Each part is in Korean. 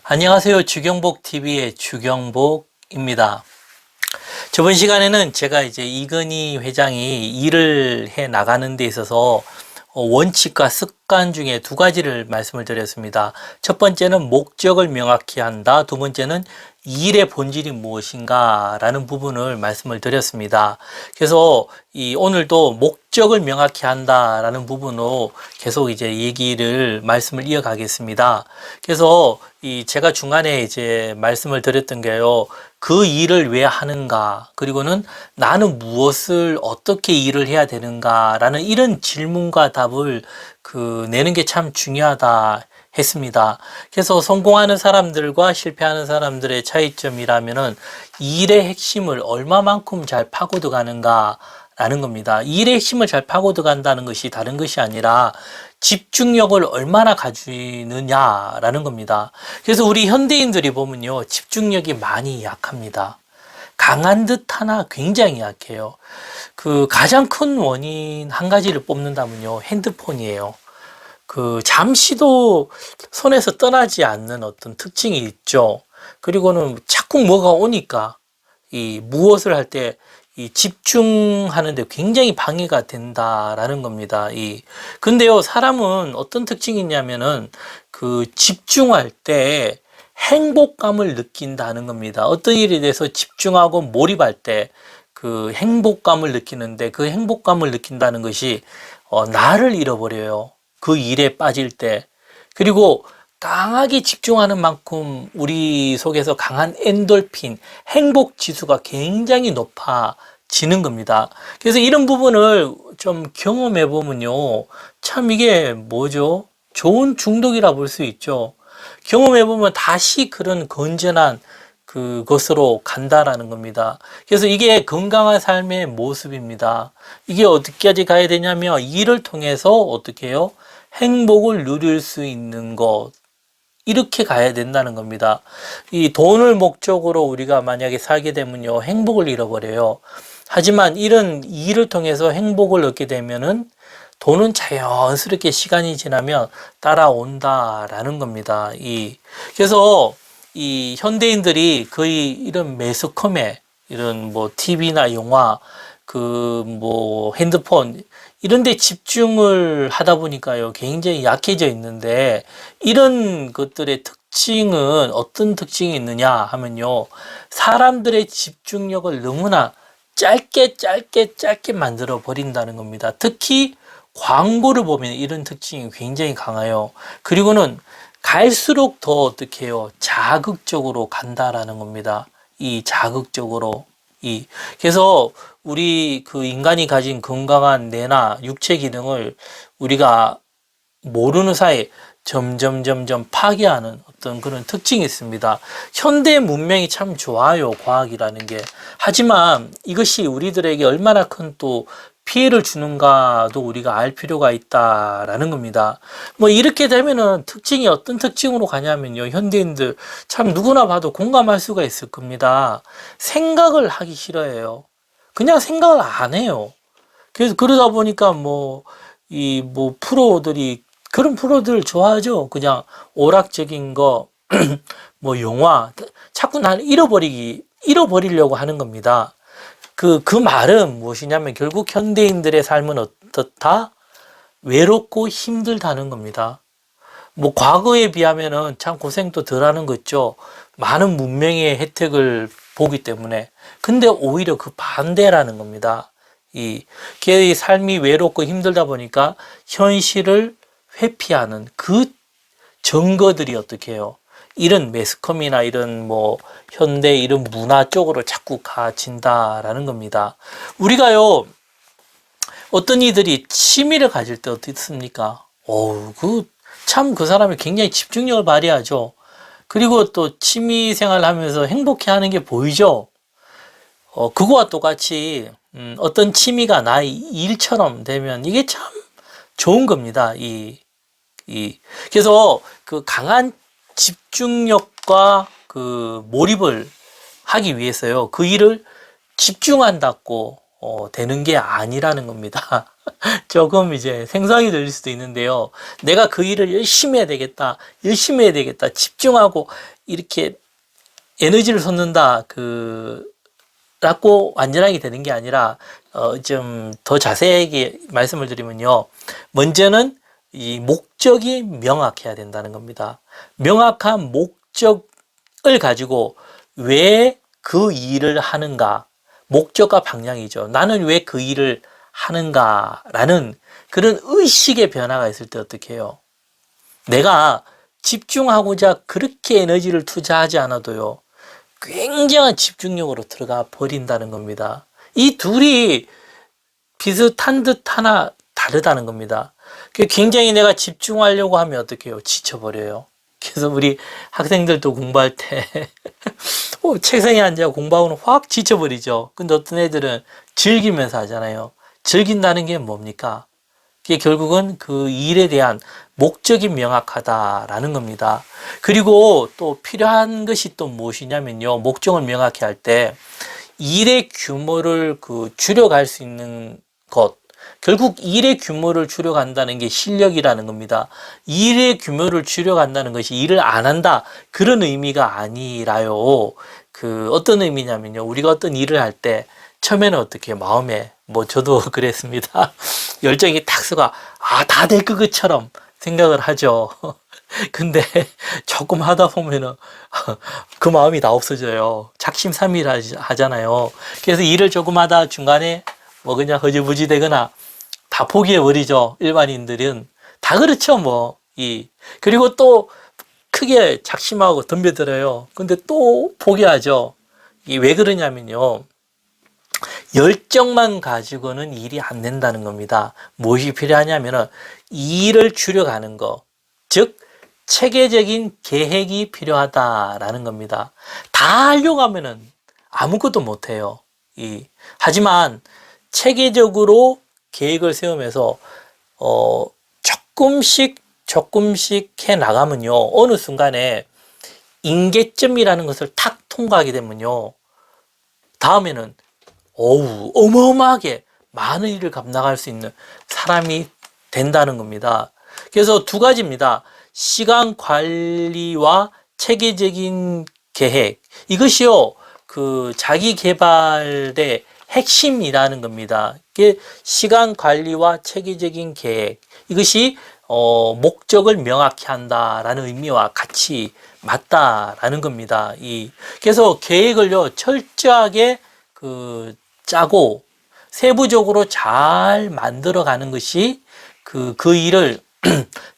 안녕하세요. 주경복TV의 주경복입니다. 저번 시간에는 제가 이제 이건희 회장이 일을 해 나가는 데 있어서 원칙과 습관 중에 두 가지를 말씀을 드렸습니다. 첫 번째는 목적을 명확히 한다. 두 번째는 일의 본질이 무엇인가 라는 부분을 말씀을 드렸습니다. 그래서 오늘도 목적을 명확히 한다라는 부분으로 계속 이제 말씀을 이어가겠습니다. 그래서 제가 중간에 이제 말씀을 드렸던 게요. 그 일을 왜 하는가, 그리고는 나는 무엇을 어떻게 일을 해야 되는가라는 이런 질문과 답을 내는 게 참 중요하다 했습니다. 그래서 성공하는 사람들과 실패하는 사람들의 차이점이라면은 일의 핵심을 얼마만큼 잘 파고들어가는가 라는 겁니다. 일의 핵심을 잘 파고들어간다는 것이 다른 것이 아니라 집중력을 얼마나 가지느냐라는 겁니다. 그래서 우리 현대인들이 보면요, 집중력이 많이 약합니다. 강한 듯 하나 굉장히 약해요. 가장 큰 원인 한 가지를 뽑는다면요, 핸드폰이에요. 잠시도 손에서 떠나지 않는 어떤 특징이 있죠. 그리고는 자꾸 뭐가 오니까 무엇을 할 때 집중하는데 굉장히 방해가 된다라는 겁니다. 근데요, 사람은 어떤 특징이 있냐면은 집중할 때 행복감을 느낀다는 겁니다. 어떤 일에 대해서 집중하고 몰입할 때 행복감을 느끼는데, 그 행복감을 느낀다는 것이 나를 잃어버려요. 그 일에 빠질 때. 그리고 강하게 집중하는 만큼 우리 속에서 강한 엔돌핀, 행복 지수가 굉장히 높아지는 겁니다. 그래서 이런 부분을 좀 경험해 보면요, 참 이게 뭐죠? 좋은 중독이라 볼 수 있죠. 경험해 보면 다시 그런 건전한 그것으로 간다라는 겁니다. 그래서 이게 건강한 삶의 모습입니다. 이게 어디까지 가야 되냐면, 일을 통해서 어떻게 해요? 행복을 누릴 수 있는 것, 이렇게 가야 된다는 겁니다. 이 돈을 목적으로 우리가 만약에 살게 되면요, 행복을 잃어버려요. 하지만 이런 일을 통해서 행복을 얻게 되면은 돈은 자연스럽게 시간이 지나면 따라온다라는 겁니다. 그래서 이 현대인들이 거의 이런 매스컴에, 이런 뭐 TV나 영화, 핸드폰, 이런 데 집중을 하다 보니까요, 굉장히 약해져 있는데, 이런 것들의 특징은 어떤 특징이 있느냐 하면요, 사람들의 집중력을 너무나 짧게 만들어 버린다는 겁니다. 특히 광고를 보면 이런 특징이 굉장히 강해요. 그리고는 갈수록 더 어떻게 해요? 자극적으로 간다라는 겁니다. 자극적으로. 그래서 우리 인간이 가진 건강한 뇌나 육체 기능을 우리가 모르는 사이에 점점 파괴하는 어떤 그런 특징이 있습니다. 현대 문명이 참 좋아요, 과학이라는 게. 하지만 이것이 우리들에게 얼마나 큰 또 피해를 주는가도 우리가 알 필요가 있다라는 겁니다. 이렇게 되면은 특징이 어떤 특징으로 가냐면요, 현대인들 참 누구나 봐도 공감할 수가 있을 겁니다. 생각을 하기 싫어해요. 그냥 생각을 안 해요. 그래서 그러다 보니까 프로들이 그런 프로들 좋아하죠. 그냥 오락적인 거, 영화, 자꾸 나는 잃어버리려고 하는 겁니다. 그 말은 무엇이냐면, 결국 현대인들의 삶은 어떻다? 외롭고 힘들다는 겁니다. 과거에 비하면은 참 고생도 덜 하는 거 있죠. 많은 문명의 혜택을 보기 때문에. 근데 오히려 그 반대라는 겁니다. 걔의 삶이 외롭고 힘들다 보니까 현실을 회피하는 그 증거들이 어떻게 해요? 이런 매스컴이나 이런 현대 이런 문화 쪽으로 자꾸 가진다라는 겁니다. 우리가요, 어떤 이들이 취미를 가질 때 어떻습니까? 참 그 사람이 굉장히 집중력을 발휘하죠. 그리고 또 취미 생활을 하면서 행복해 하는 게 보이죠. 그거와 똑같이 어떤 취미가 나의 일처럼 되면 이게 참 좋은 겁니다. 그래서 강한 집중력과 몰입을 하기 위해서요, 그 일을 집중한다고 되는 게 아니라는 겁니다. 조금 이제 생소하게 들릴 수도 있는데요. 내가 그 일을 열심히 해야 되겠다, 열심히 해야 되겠다, 집중하고 이렇게 에너지를 쏟는다, 라고 완전하게 되는 게 아니라, 좀 더 자세하게 말씀을 드리면요. 먼저는 이 목적이 명확해야 된다는 겁니다. 명확한 목적을 가지고 왜 그 일을 하는가, 목적과 방향이죠. 나는 왜 그 일을 하는가라는 그런 의식의 변화가 있을 때 어떻게 해요? 내가 집중하고자 그렇게 에너지를 투자하지 않아도요, 굉장한 집중력으로 들어가 버린다는 겁니다. 이 둘이 비슷한 듯 하나 다르다는 겁니다. 굉장히 내가 집중하려고 하면 어떻게 해요? 지쳐버려요. 그래서 우리 학생들도 공부할 때 책상에 앉아 공부하고는 확 지쳐버리죠. 근데 어떤 애들은 즐기면서 하잖아요. 즐긴다는 게 뭡니까? 그게 결국은 그 일에 대한 목적이 명확하다라는 겁니다. 그리고 또 필요한 것이 또 무엇이냐면요. 목적을 명확히 할 때 일의 규모를 줄여갈 수 있는 것. 결국 일의 규모를 줄여간다는 게 실력이라는 겁니다. 일의 규모를 줄여간다는 것이 일을 안 한다, 그런 의미가 아니라요. 어떤 의미냐면요. 우리가 어떤 일을 할 때 처음에는 어떻게 마음에, 저도 그랬습니다. 열정이 탁 쏘가, 다 될 것처럼 생각을 하죠. 근데 조금 하다 보면은 그 마음이 다 없어져요. 작심삼일 하잖아요. 그래서 일을 조금 하다 중간에 그냥 허지부지 되거나 다 포기해버리죠. 일반인들은. 다 그렇죠, 그리고 또 크게 작심하고 덤벼들어요. 근데 또 포기하죠. 이게 왜 그러냐면요. 열정만 가지고는 일이 안 된다는 겁니다. 무엇이 필요하냐면은 일을 줄여가는 거. 즉, 체계적인 계획이 필요하다라는 겁니다. 다 하려고 하면은 아무것도 못해요. 하지만 체계적으로 계획을 세우면서 조금씩 해 나가면요, 어느 순간에 임계점이라는 것을 탁 통과하게 되면요, 다음에는 어마어마하게 많은 일을 감당할 수 있는 사람이 된다는 겁니다. 그래서 두 가지입니다. 시간 관리와 체계적인 계획. 이것이요, 자기 개발의 핵심이라는 겁니다. 시간 관리와 체계적인 계획. 이것이 목적을 명확히 한다라는 의미와 같이 맞다라는 겁니다. 그래서 계획을요, 철저하게 짜고 세부적으로 잘 만들어가는 것이 그 일을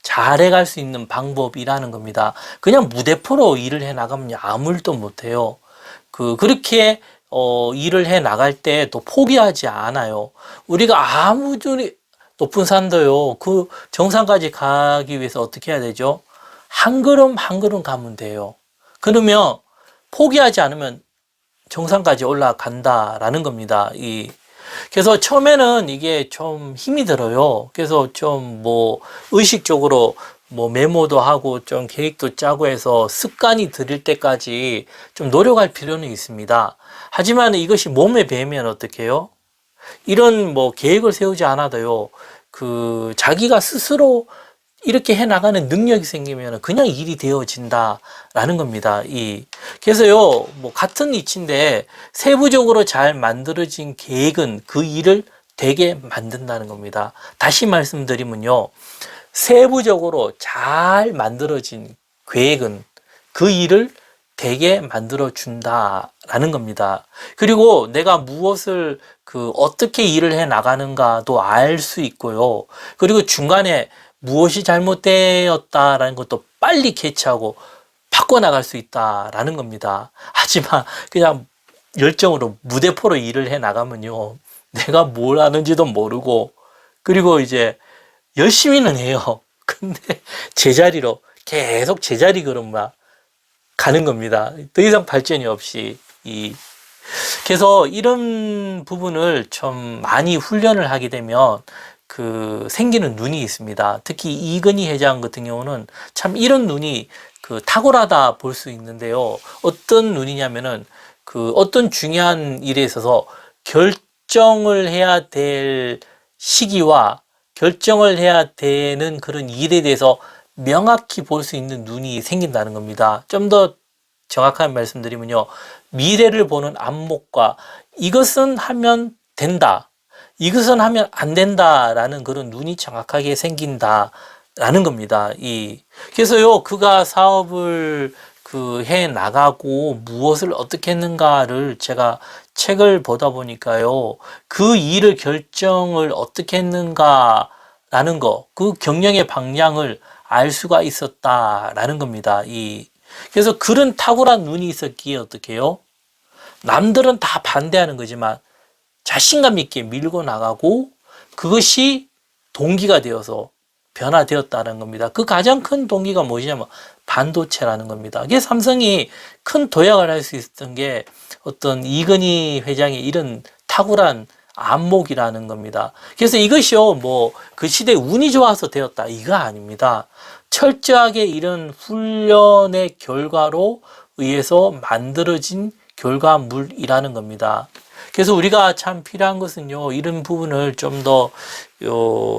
잘 해갈 수 있는 방법이라는 겁니다. 그냥 무대포로 일을 해 나가면 아무 일도 못해요. 그렇게 일을 해 나갈 때 또 포기하지 않아요. 우리가 아무리 높은 산도요, 그 정상까지 가기 위해서 어떻게 해야 되죠? 한 걸음 한 걸음 가면 돼요. 그러면 포기하지 않으면 정상까지 올라간다라는 겁니다. 그래서 처음에는 이게 좀 힘이 들어요. 그래서 좀 의식적으로 메모도 하고 좀 계획도 짜고 해서 습관이 들일 때까지 좀 노력할 필요는 있습니다. 하지만 이것이 몸에 배면 어떻게 해요? 이런 계획을 세우지 않아도요, 자기가 스스로 이렇게 해 나가는 능력이 생기면 그냥 일이 되어진다라는 겁니다. 그래서요, 같은 이치인데 세부적으로 잘 만들어진 계획은 그 일을 되게 만든다는 겁니다. 다시 말씀드리면요, 세부적으로 잘 만들어진 계획은 그 일을 되게 만들어 준다라는 겁니다. 그리고 내가 무엇을 어떻게 일을 해 나가는가도 알 수 있고요. 그리고 중간에 무엇이 잘못되었다라는 것도 빨리 캐치하고 바꿔나갈 수 있다라는 겁니다. 하지만 그냥 열정으로 무대포로 일을 해 나가면요, 내가 뭘 하는지도 모르고, 그리고 이제 열심히는 해요. 근데 제자리로 계속 제자리 걸음만 가는 겁니다. 더 이상 발전이 없이. 그래서 이런 부분을 좀 많이 훈련을 하게 되면 생기는 눈이 있습니다. 특히 이건희 회장 같은 경우는 참 이런 눈이 탁월하다 볼 수 있는데요. 어떤 눈이냐면은 어떤 중요한 일에 있어서 결정을 해야 될 시기와 결정을 해야 되는 그런 일에 대해서 명확히 볼 수 있는 눈이 생긴다는 겁니다. 좀 더 정확하게 말씀드리면요. 미래를 보는 안목과 이것은 하면 된다. 이것은 하면 안 된다라는 그런 눈이 정확하게 생긴다라는 겁니다. 그래서요, 그가 사업을 해 나가고 무엇을 어떻게 했는가를 제가 책을 보다 보니까요, 그 일을 결정을 어떻게 했는가라는 거, 그 경영의 방향을 알 수가 있었다라는 겁니다. 그래서 그런 탁월한 눈이 있었기에 어떻게 해요? 남들은 다 반대하는 거지만 자신감 있게 밀고 나가고 그것이 동기가 되어서 변화되었다는 겁니다. 그 가장 큰 동기가 무엇이냐면 반도체라는 겁니다. 이게 삼성이 큰 도약을 할 수 있었던 게 어떤 이건희 회장의 이런 탁월한 안목이라는 겁니다. 그래서 이것이요, 뭐 그 시대에 운이 좋아서 되었다 이거 아닙니다. 철저하게 이런 훈련의 결과로 의해서 만들어진 결과물이라는 겁니다. 그래서 우리가 참 필요한 것은요, 이런 부분을 좀 더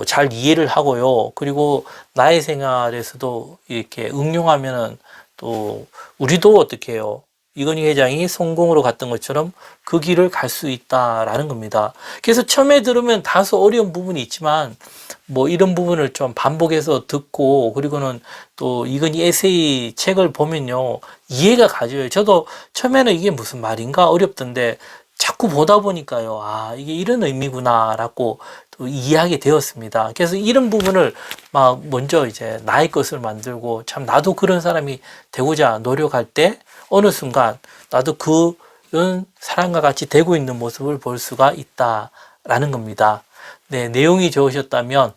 잘 이해를 하고요. 그리고 나의 생활에서도 이렇게 응용하면은 또 우리도 어떻게 해요? 이건희 회장이 성공으로 갔던 것처럼 그 길을 갈 수 있다라는 겁니다. 그래서 처음에 들으면 다소 어려운 부분이 있지만 뭐 이런 부분을 좀 반복해서 듣고 그리고는 또 이건희 에세이 책을 보면요, 이해가 가져요. 저도 처음에는 이게 무슨 말인가 어렵던데 자꾸 보다 보니까요, 아, 이게 이런 의미구나라고 또 이해하게 되었습니다. 그래서 이런 부분을 막 먼저 이제 나의 것을 만들고 참 나도 그런 사람이 되고자 노력할 때 어느 순간 나도 그런 사람과 같이 되고 있는 모습을 볼 수가 있다라는 겁니다. 네, 내용이 좋으셨다면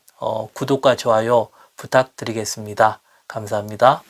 구독과 좋아요 부탁드리겠습니다. 감사합니다.